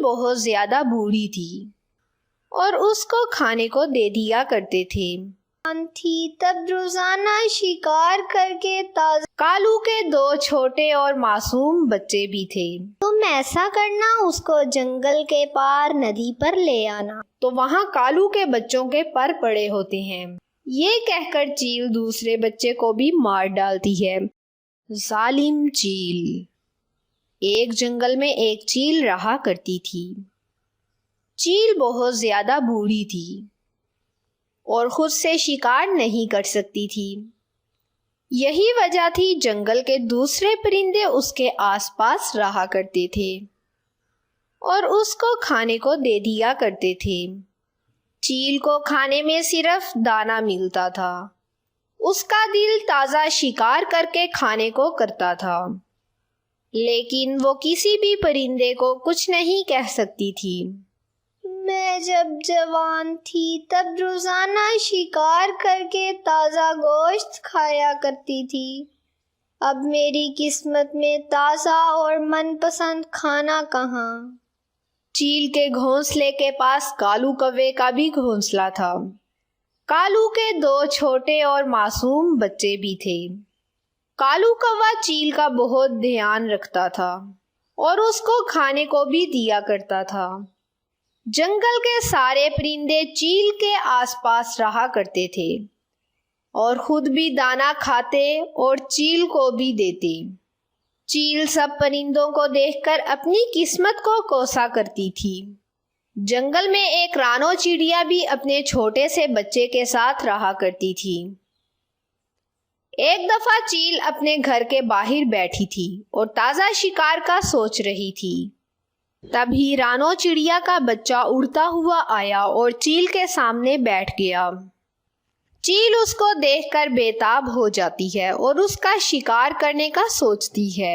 بہت زیادہ بوڑھی تھی اور اس کو کھانے کو دے دیا کرتے تھے۔ تھی تب روزانہ شکار کر کے تازہ۔ کالو کے 2 چھوٹے اور معصوم بچے بھی تھے۔ تم ایسا کرنا، اس کو جنگل کے پار ندی پر لے آنا۔ تو وہاں کالو کے بچوں کے پر پڑے ہوتے ہیں۔ یہ کہہ کر چیل دوسرے بچے کو بھی مار ڈالتی ہے۔ ظالم چیل۔ ایک جنگل میں ایک چیل رہا کرتی تھی۔ چیل بہت زیادہ بوڑھی تھی اور خود سے شکار نہیں کر سکتی تھی۔ یہی وجہ تھی جنگل کے دوسرے پرندے اس کے آس پاس رہا کرتے تھے اور اس کو کھانے کو دے دیا کرتے تھے۔ چیل کو کھانے میں صرف دانہ ملتا تھا۔ اس کا دل تازہ شکار کر کے کھانے کو کرتا تھا، لیکن وہ کسی بھی پرندے کو کچھ نہیں کہہ سکتی تھی۔ میں جب جوان تھی تب روزانہ شکار کر کے تازہ گوشت کھایا کرتی تھی۔ اب میری قسمت میں تازہ اور من پسند کھانا کہاں؟ چیل کے گھونسلے کے پاس کالو کوے کا بھی گھونسلہ تھا۔ کالو کے 2 چھوٹے اور معصوم بچے بھی تھے۔ کالو کوا چیل کا بہت دھیان رکھتا تھا اور اس کو کھانے کو بھی دیا کرتا تھا۔ جنگل کے سارے پرندے چیل کے آس پاس رہا کرتے تھے اور خود بھی دانہ کھاتے اور چیل کو بھی دیتے۔ چیل سب پرندوں کو دیکھ کر اپنی قسمت کو کوسا کرتی تھی۔ جنگل میں ایک رانو چڑیا بھی اپنے چھوٹے سے بچے کے ساتھ رہا کرتی تھی۔ ایک دفعہ چیل اپنے گھر کے باہر بیٹھی تھی اور تازہ شکار کا سوچ رہی تھی۔ تبھی رانو چڑیا کا بچہ اڑتا ہوا آیا اور چیل کے سامنے بیٹھ گیا۔ چیل اس کو دیکھ کر بے تاب ہو جاتی ہے اور اس کا شکار کرنے کا سوچتی ہے۔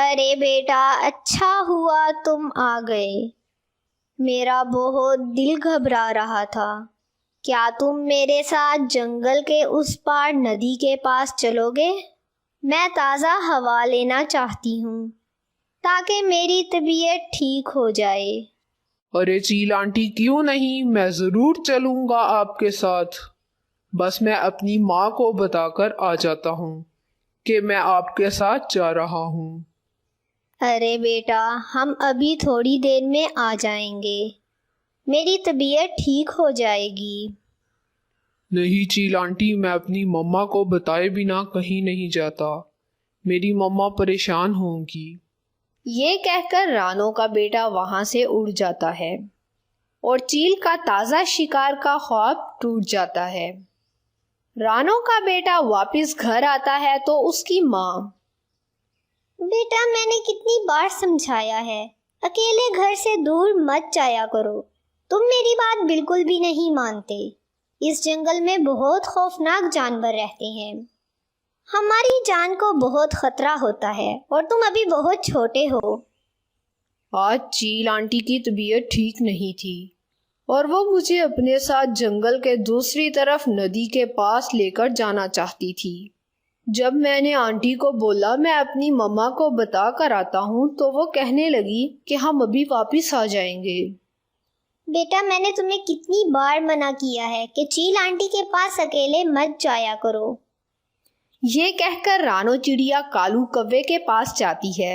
ارے بیٹا، اچھا ہوا تم آ گئے، میرا بہت دل گھبرا رہا تھا۔ کیا تم میرے ساتھ جنگل کے اس پار ندی کے پاس چلو گے؟ میں تازہ ہوا لینا چاہتی ہوں تاکہ میری طبیعت ٹھیک ہو جائے۔ ارے چیل آنٹی، کیوں نہیں، میں ضرور چلوں گا آپ کے ساتھ۔ بس میں اپنی ماں کو بتا کر آ جاتا ہوں کہ میں آپ کے ساتھ جا رہا ہوں۔ ارے بیٹا، ہم ابھی تھوڑی دیر میں آ جائیں گے، میری طبیعت ٹھیک ہو جائے گی۔ نہیں چیل آنٹی، میں اپنی مما کو بتائے بنا کہیں نہیں جاتا، میری مما پریشان ہوں گی۔ یہ کہہ کر رانو کا بیٹا وہاں سے اڑ جاتا ہے اور چیل کا تازہ شکار کا خواب ٹوٹ جاتا ہے۔ رانو کا بیٹا واپس گھر آتا ہے تو اس کی ماں، بیٹا، میں نے کتنی بار سمجھایا ہے، اکیلے گھر سے دور مت جایا کرو، تم میری بات بالکل بھی نہیں مانتے۔ اس جنگل میں بہت خوفناک جانور رہتے ہیں، ہماری جان کو بہت خطرہ ہوتا ہے اور تم ابھی بہت چھوٹے ہو۔ آج چیل آنٹی کی طبیعت ٹھیک نہیں تھی اور وہ مجھے اپنے ساتھ جنگل کے دوسری طرف ندی کے پاس لے کر جانا چاہتی تھی۔ جب میں نے آنٹی کو بولا میں اپنی مما کو بتا کر آتا ہوں تو وہ کہنے لگی کہ ہم ابھی واپس آ جائیں گے۔ بیٹا، میں نے تمہیں کتنی بار منع کیا ہے کہ چیل آنٹی کے پاس اکیلے مت جایا کرو۔ یہ کہہ کر رانو چڑیا کالو کوے کے پاس جاتی ہے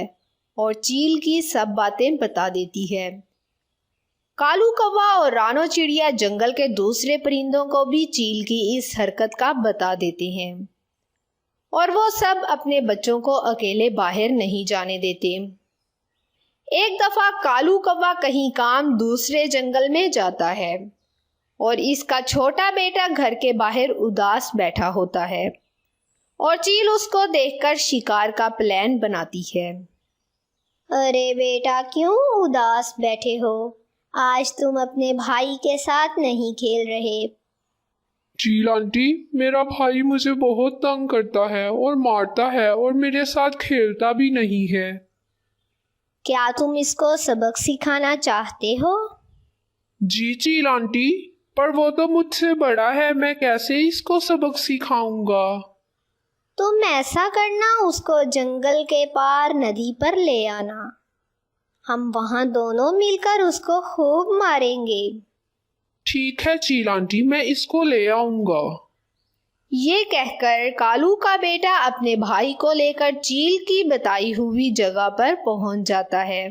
اور چیل کی سب باتیں بتا دیتی ہے۔ کالو کوا اور رانو چڑیا جنگل کے دوسرے پرندوں کو بھی چیل کی اس حرکت کا بتا دیتے ہیں اور وہ سب اپنے بچوں کو اکیلے باہر نہیں جانے دیتے۔ ایک دفعہ کالو کوا کہیں کام دوسرے جنگل میں جاتا ہے اور اس کا چھوٹا بیٹا گھر کے باہر اداس بیٹھا ہوتا ہے اور چیل اس کو دیکھ کر شکار کا پلان بناتی ہے۔ ارے بیٹا، کیوں اداس بیٹھے ہو؟ آج تم اپنے بھائی کے ساتھ نہیں کھیل رہے۔ چیل آنٹی، میرا بھائی مجھے بہت تنگ کرتا ہے اور مارتا ہے اور میرے ساتھ کھیلتا بھی نہیں ہے۔ کیا تم اس کو سبق سکھانا چاہتے ہو؟ جی چیل آنٹی، پر وہ تو مجھ سے بڑا ہے، میں کیسے اس کو سبق سکھاؤں گا؟ تم ایسا کرنا، اس کو جنگل کے پار ندی پر لے آنا، ہم وہاں دونوں مل کر اس کو خوب ماریں گے۔ ٹھیک ہے چیل آنٹی، میں اس کو لے آؤں گا۔ یہ کہہ کر کالو کا بیٹا اپنے بھائی کو لے کر چیل کی بتائی ہوئی جگہ پر پہنچ جاتا ہے۔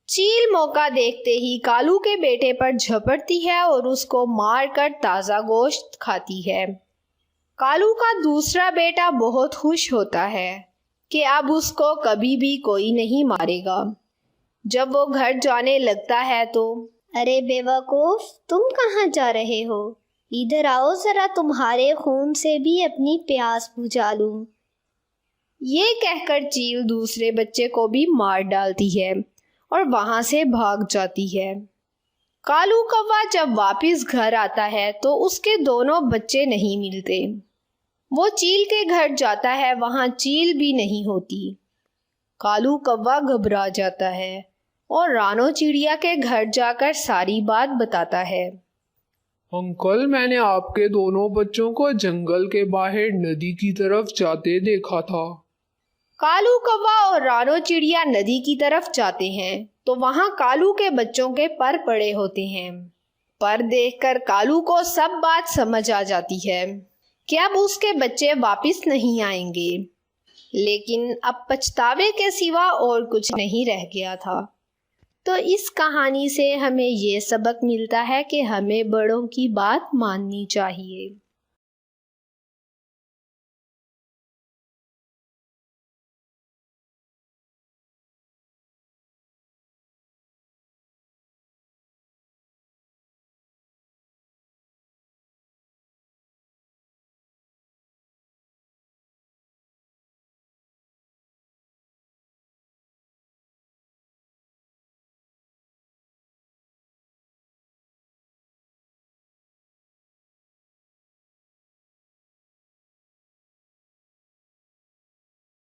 چیل موقع دیکھتے ہی کالو کے بیٹے پر جھپٹتی ہے اور اس کو مار کر تازہ گوشت کھاتی ہے۔ کالو کا دوسرا بیٹا بہت خوش ہوتا ہے کہ اب اس کو کبھی بھی کوئی نہیں مارے گا۔ جب وہ گھر جانے لگتا ہے تو ارے بے وقوف، تم کہاں جا رہے ہو؟ ادھر آؤ ذرا، تمہارے خون سے بھی اپنی پیاس بجھا لوں۔ یہ کہہ کر چیل دوسرے بچے کو بھی مار ڈالتی ہے اور وہاں سے بھاگ جاتی ہے۔ کالو کوا جب واپس گھر آتا ہے تو اس کے دونوں بچے نہیں ملتے۔ وہ چیل کے گھر جاتا ہے، وہاں چیل بھی نہیں ہوتی۔ کالو کوا گھبرا جاتا ہے اور رانو چڑیا کے گھر جا کر ساری بات بتاتا ہے۔ انکل، میں نے آپ کے دونوں بچوں کو جنگل کے باہر ندی کی طرف جاتے دیکھا تھا۔ کالو کوا اور رانو چڑیا ندی کی طرف جاتے ہیں تو وہاں کالو کے بچوں کے پر پڑے ہوتے ہیں۔ پر دیکھ کر کالو کو سب بات سمجھ آ جاتی ہے کہ اب اس کے بچے واپس نہیں آئیں گے، لیکن اب پچھتاوے کے سوا اور کچھ نہیں رہ گیا تھا۔ تو اس کہانی سے ہمیں یہ سبق ملتا ہے کہ ہمیں بڑوں کی بات ماننی چاہیے۔